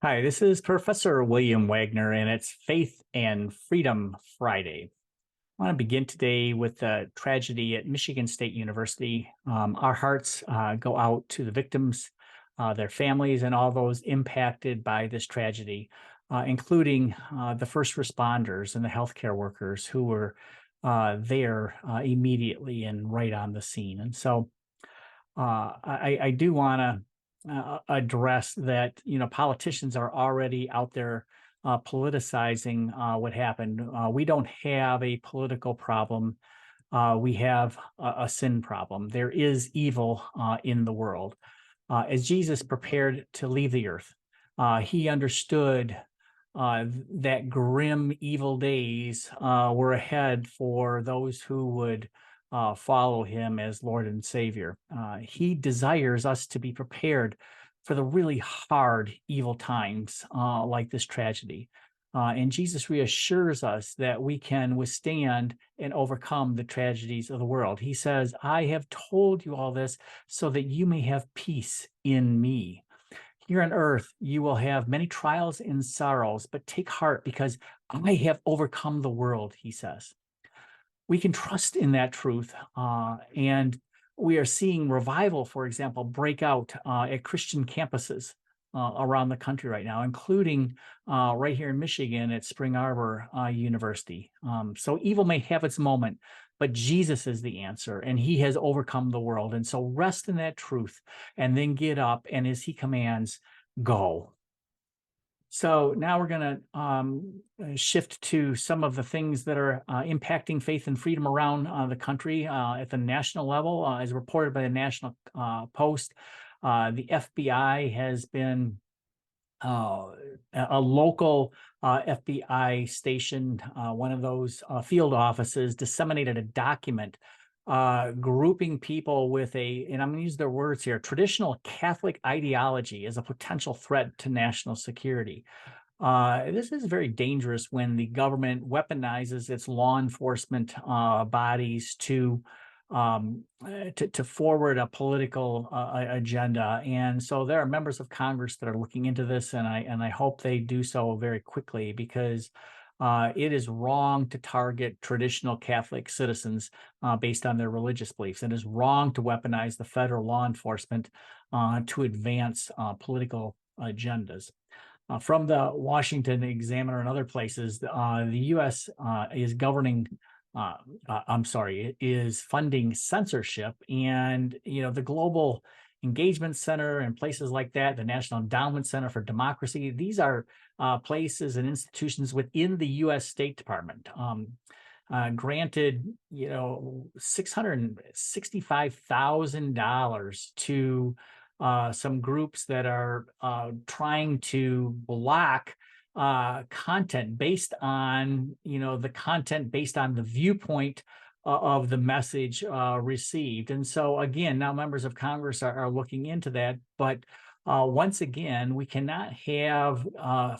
Hi, this is Professor William Wagner, and it's Faith and Freedom Friday. I want to begin today with the tragedy at Michigan State University. Our hearts go out to the victims, their families, and all those impacted by this tragedy, including the first responders and the healthcare workers who were there immediately and right on the scene. And so I do want to address that, politicians are already out there politicizing what happened. We don't have a political problem. We have a sin problem. There is evil in the world. As Jesus prepared to leave the earth, he understood that grim, evil days were ahead for those who would follow him as Lord and Savior. He desires us to be prepared for the really hard, evil times like this tragedy. And Jesus reassures us that we can withstand and overcome the tragedies of the world. He says, I have told you all this so that you may have peace in me. Here on earth, you will have many trials and sorrows, but take heart because I have overcome the world, he says. We can trust in that truth. And we are seeing revival, for example, break out at Christian campuses around the country right now, including right here in Michigan at Spring Arbor University. So evil may have its moment, but Jesus is the answer, and he has overcome the world. And so rest in that truth and then get up, and as he commands, go. So now we're going to shift to some of the things that are impacting faith and freedom around the country at the national level. As reported by the National Post, the FBI has been a local FBI station, one of those field offices, disseminated a document grouping people with and I'm going to use their words here, traditional Catholic ideology as a potential threat to national security. This is very dangerous when the government weaponizes its law enforcement bodies to forward a political agenda. And so there are members of Congress that are looking into this, and I hope they do so very quickly, because it is wrong to target traditional Catholic citizens based on their religious beliefs. It is wrong to weaponize the federal law enforcement to advance political agendas. From the Washington Examiner and other places, the U.S. Is is funding censorship, and the Global Engagement Center and places like that, the National Endowment Center for Democracy. These are places and institutions within the U.S. State Department. Granted, $665,000 to some groups that are trying to block content based on, the content based on the viewpoint of the message received. And so again, now members of Congress are looking into that. But once again, we cannot have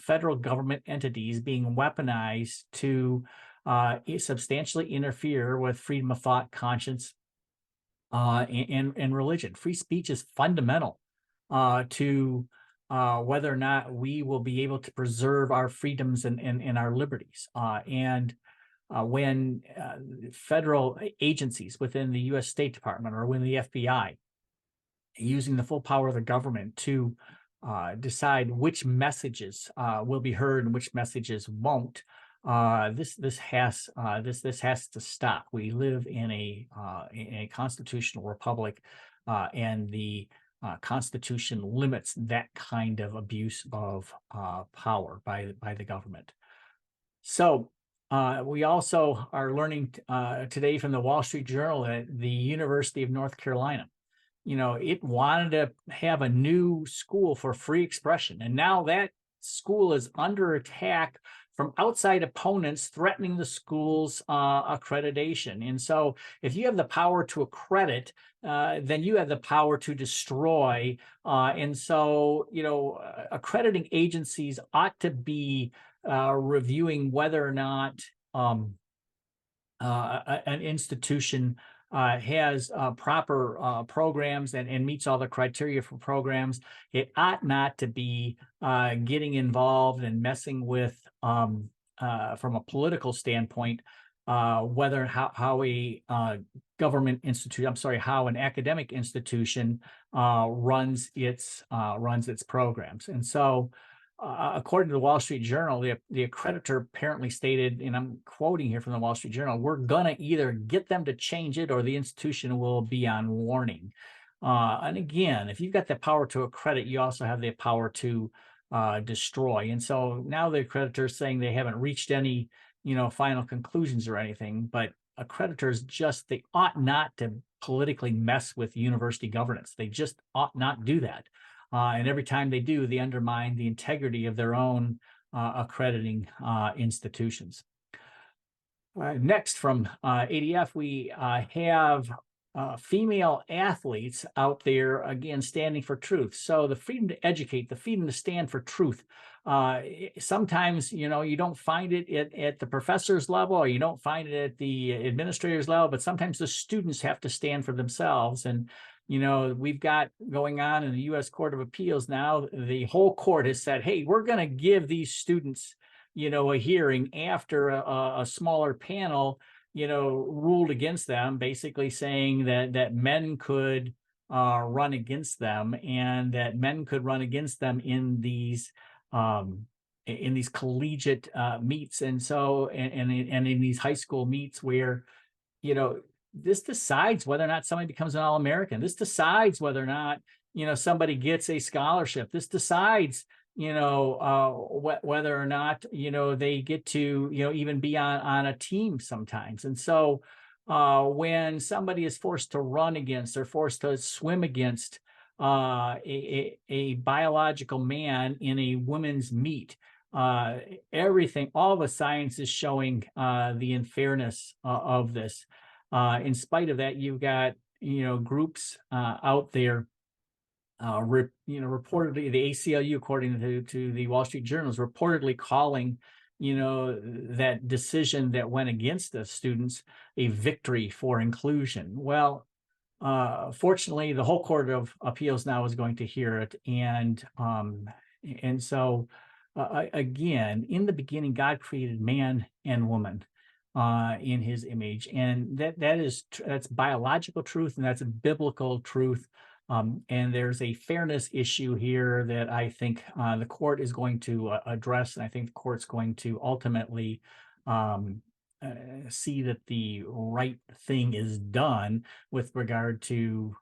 federal government entities being weaponized to substantially interfere with freedom of thought, conscience, and religion. Free speech is fundamental to whether or not we will be able to preserve our freedoms and our liberties. When federal agencies within the U.S. State Department or when the FBI, using the full power of the government to decide which messages will be heard and which messages won't, this has to stop. We live in a constitutional republic, and the Constitution limits that kind of abuse of power by the government. So we also are learning today from the Wall Street Journal that the University of North Carolina, it wanted to have a new school for free expression, and now that school is under attack from outside opponents threatening the school's accreditation. And so if you have the power to accredit, then you have the power to destroy. And so, accrediting agencies ought to be reviewing whether or not an institution has proper programs and meets all the criteria for programs, it ought not to be getting involved and messing with, from a political standpoint, whether how a government institute, I'm sorry, how an academic institution runs its programs. And so, according to the Wall Street Journal, the accreditor apparently stated, and I'm quoting here from the Wall Street Journal, we're going to either get them to change it or the institution will be on warning. And again, if you've got the power to accredit, you also have the power to destroy. And so now the accreditor is saying they haven't reached any, final conclusions or anything, but accreditors they ought not to politically mess with university governance. They just ought not do that. And every time they do, they undermine the integrity of their own accrediting institutions. Next, from ADF, we have female athletes out there, again, standing for truth. So the freedom to educate, the freedom to stand for truth. Sometimes, you don't find it at the professor's level, or you don't find it at the administrator's level, but sometimes the students have to stand for themselves. And we've got going on in the U.S. Court of Appeals now, the whole court has said, hey, we're going to give these students, a hearing after a smaller panel, ruled against them, basically saying that men could run against them, and that men could run against them in these collegiate meets. And so, and in these high school meets where, this decides whether or not somebody becomes an All-American. This decides whether or not, somebody gets a scholarship. This decides, whether or not, they get to, even be on a team sometimes. And so when somebody is forced to run against or forced to swim against a biological man in a women's meet, everything, all the science is showing the unfairness of this. In spite of that, you've got, groups out there, reportedly, the ACLU, according to the Wall Street Journal, is reportedly calling, that decision that went against the students a victory for inclusion. Well, fortunately, the whole Court of Appeals now is going to hear it. And so, again, in the beginning, God created man and woman in his image. And that's biological truth, and that's a biblical truth. And there's a fairness issue here that I think the court is going to address. And I think the court's going to ultimately see that the right thing is done with regard to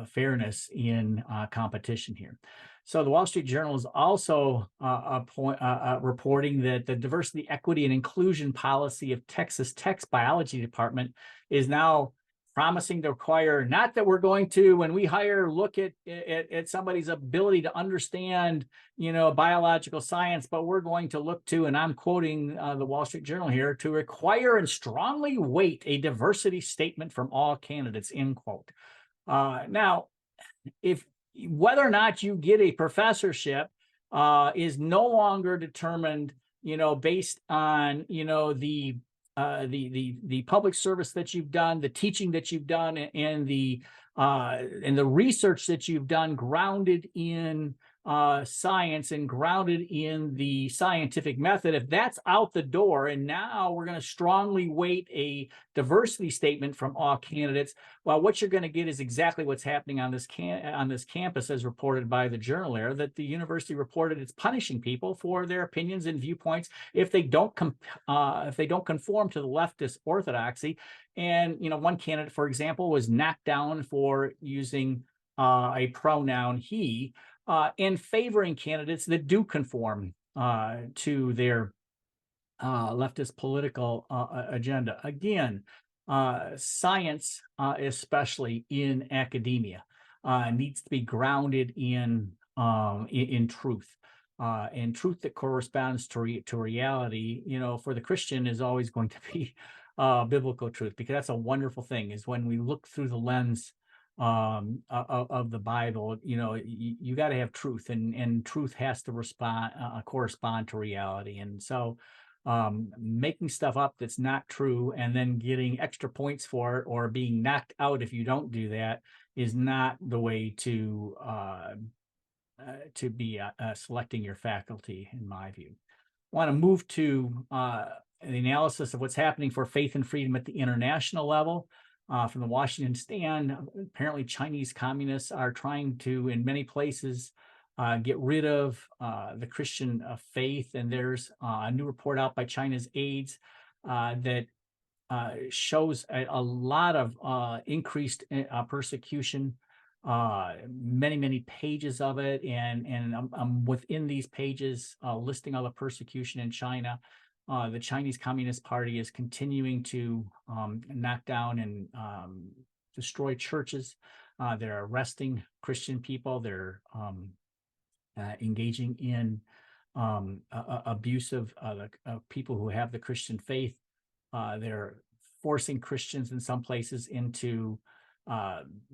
fairness in competition here. So the Wall Street Journal is also reporting that the diversity, equity, and inclusion policy of Texas Tech's biology department is now promising to require, not that we're going to, when we hire, look at somebody's ability to understand, biological science, but we're going to look to, and I'm quoting the Wall Street Journal here, to require and strongly weight a diversity statement from all candidates, end quote. Now, whether or not you get a professorship is no longer determined, based on, the public service that you've done, the teaching that you've done, and the research that you've done, grounded in science and grounded in the scientific method. If that's out the door, and now we're going to strongly weight a diversity statement from all candidates, well, what you're going to get is exactly what's happening on this campus, as reported by the Journal there, that the university reported it's punishing people for their opinions and viewpoints if they don't conform to the leftist orthodoxy. And one candidate, for example, was knocked down for using a pronoun he, and favoring candidates that do conform to their leftist political agenda. Again, science, especially in academia, needs to be grounded in truth. And truth that corresponds to reality, for the Christian, is always going to be biblical truth, because that's a wonderful thing, is when we look through the lens of the Bible, you got to have truth, and truth has to correspond to reality. And so making stuff up that's not true and then getting extra points for it or being knocked out if you don't do that is not the way to be selecting your faculty, in my view. I want to move to the analysis of what's happening for faith and freedom at the international level. From the Washington Stand, apparently Chinese communists are trying to, in many places, get rid of the Christian faith. And there's a new report out by China's aides that shows a lot of increased persecution, many pages of it, and I'm within these pages listing all the persecution in China. The Chinese Communist Party is continuing to knock down and destroy churches. They're arresting Christian people. They're engaging in abuse of people who have the Christian faith. They're forcing Christians in some places into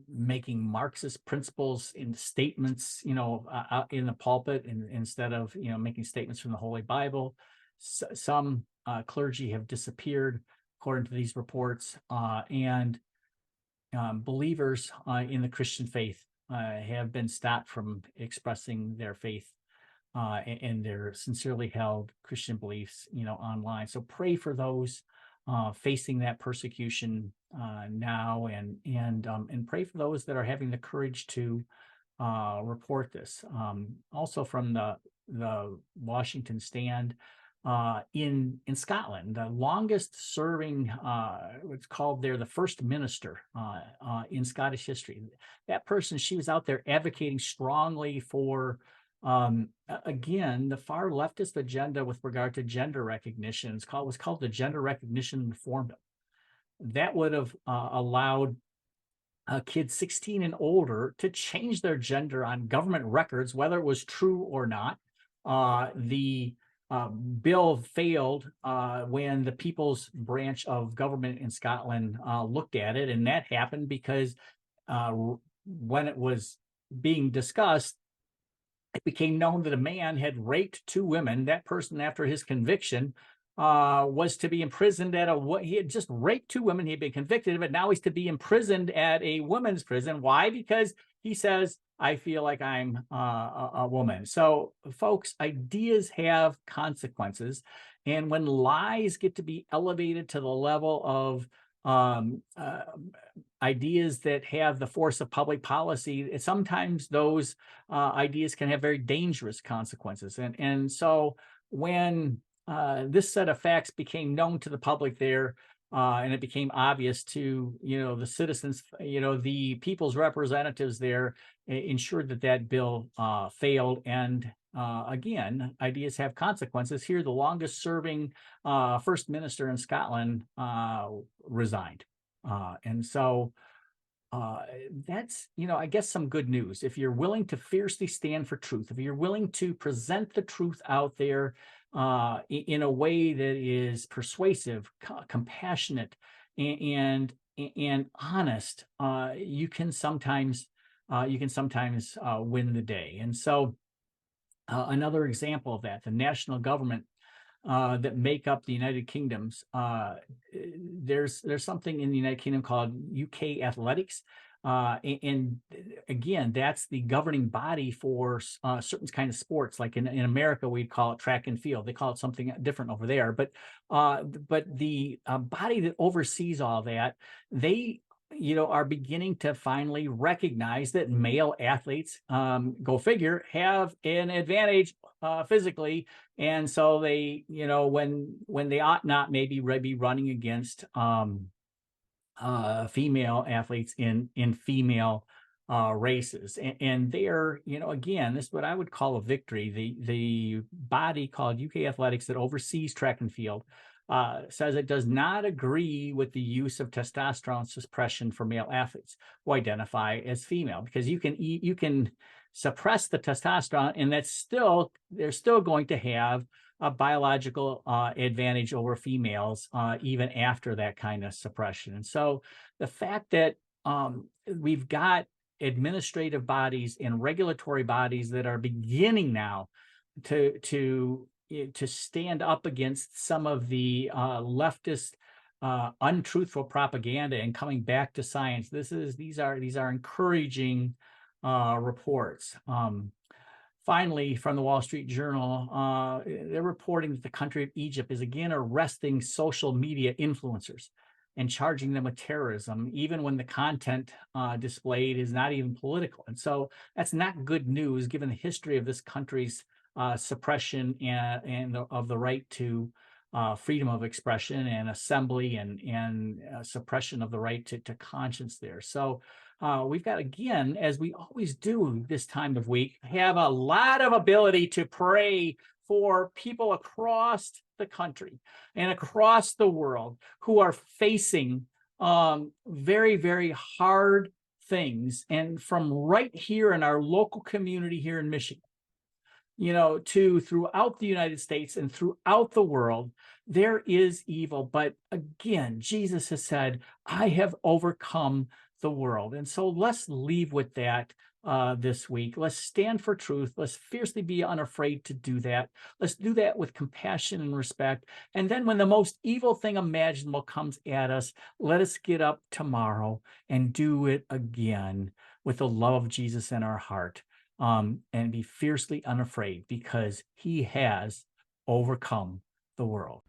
making Marxist principles in statements, out in the pulpit, instead of making statements from the Holy Bible. Some clergy have disappeared, according to these reports, and believers in the Christian faith have been stopped from expressing their faith and their sincerely held Christian beliefs, online. So pray for those facing that persecution now, and pray for those that are having the courage to report this. Also from the Washington Stand, in Scotland, the longest serving, what's called there the First Minister in Scottish history. That person, she was out there advocating strongly for again, the far leftist agenda with regard to gender recognition. Was called the Gender Recognition Reform Bill. That would have allowed kids 16 and older to change their gender on government records, whether it was true or not. The bill failed when the People's Branch of Government in Scotland looked at it, and that happened because when it was being discussed, it became known that a man had raped two women. That person, after his conviction, was to be imprisoned he had just raped two women. He had been convicted of it. Now he's to be imprisoned at a women's prison. Why? Because he says, I feel like I'm a woman. So, folks, ideas have consequences. And when lies get to be elevated to the level of ideas that have the force of public policy, sometimes those ideas can have very dangerous consequences. And so when this set of facts became known to the public there, and it became obvious to the citizens, the people's representatives there ensured that bill failed. And again, ideas have consequences. Here, the longest serving First Minister in Scotland resigned. And so that's, I guess, some good news. If you're willing to fiercely stand for truth, if you're willing to present the truth out there in a way that is persuasive, compassionate, and honest, you can sometimes win the day. And so another example of that, the national government that make up the United Kingdoms. There's something in the United Kingdom called UK Athletics. And again, that's the governing body for certain kind of sports. Like in America, we'd call it track and field. They call it something different over there. But the body that oversees all that, they are beginning to finally recognize that male athletes, go figure, have an advantage physically. And so they, when they ought not maybe be running against female athletes in female races. And they're, again, this is what I would call a victory. The body called UK Athletics that oversees track and field says it does not agree with the use of testosterone suppression for male athletes who identify as female, because you can suppress the testosterone, and they're still going to have a biological advantage over females even after that kind of suppression. And so the fact that we've got administrative bodies and regulatory bodies that are beginning now to to stand up against some of the leftist untruthful propaganda and coming back to science. These are encouraging reports. Finally, from the Wall Street Journal, they're reporting that the country of Egypt is again arresting social media influencers and charging them with terrorism, even when the content displayed is not even political. And so that's not good news, given the history of this country's suppression and of the right to freedom of expression and assembly and suppression of the right to conscience there. So we've got, again, as we always do this time of week, have a lot of ability to pray for people across the country and across the world who are facing very, very hard things. And from right here in our local community here in Michigan, to throughout the United States and throughout the world, there is evil. But again, Jesus has said, I have overcome the world. And so let's leave with that this week. Let's stand for truth. Let's fiercely be unafraid to do that. Let's do that with compassion and respect. And then when the most evil thing imaginable comes at us, let us get up tomorrow and do it again with the love of Jesus in our heart. And be fiercely unafraid, because he has overcome the world.